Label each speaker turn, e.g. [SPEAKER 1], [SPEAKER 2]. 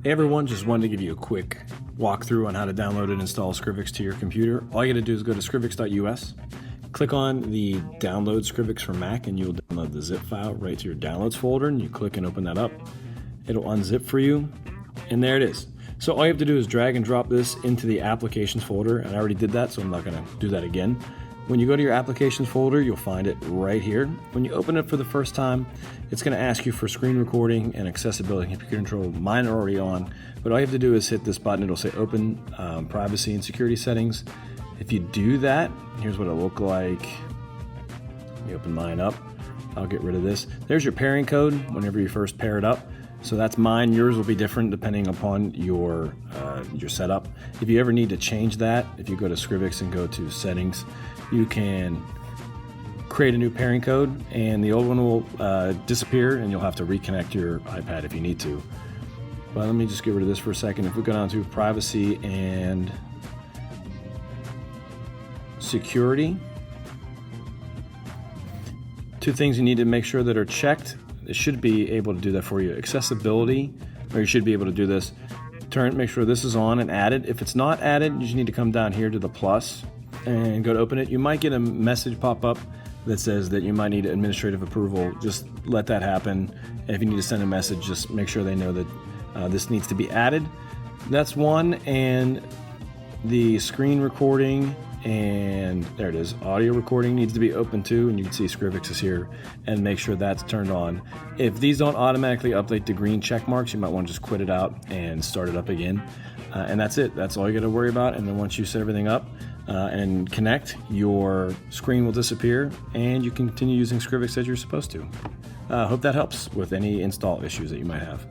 [SPEAKER 1] Hey everyone, just wanted to give you a quick walkthrough on how to download and install Scrivix to your computer. All you gotta do is go to scrivix.us, click on the download Scrivix for Mac, and you'll download the zip file right to your downloads folder, and you click and open that up. It'll unzip for you, and there it is. So all you have to do is drag and drop this into the applications folder, and I already did that, so I'm not gonna do that again. When you go to your applications folder, you'll find it right here. When you open it for the first time, it's gonna ask you for screen recording and accessibility and computer control. Mine are already on, but all you have to do is hit this button. It'll say open privacy and security settings. If you do that, here's what it'll look like. Let me open mine up. I'll get rid of this. There's your pairing code whenever you first pair it up. So that's mine. Yours will be different depending upon your setup. If you ever need to change that, if you go to Scrivix and go to settings, you can create a new pairing code, and the old one will disappear, and you'll have to reconnect your iPad if you need to. But let me just get rid of this for a second. If we go down to privacy and security, two things you need to make sure that are checked. It should be able to do that for you. Accessibility, or you should be able to do this. Make sure this is on and added. If it's not added, you just need to come down here to the plus and go to open it. You might get a message pop up that says that you might need administrative approval. Just let that happen. And if you need to send a message, just make sure they know that this needs to be added. That's one. And the screen recording, and there it is, audio recording needs to be open too, and you can see Scrivix is here, and make sure that's turned on. If these don't automatically update to green check marks, you might want to just quit it out and start it up again. And that's it. That's all you got to worry about. And then once you set everything up and connect, your screen will disappear, and you can continue using Scrivix as you're supposed to. Hope that helps with any install issues that you might have.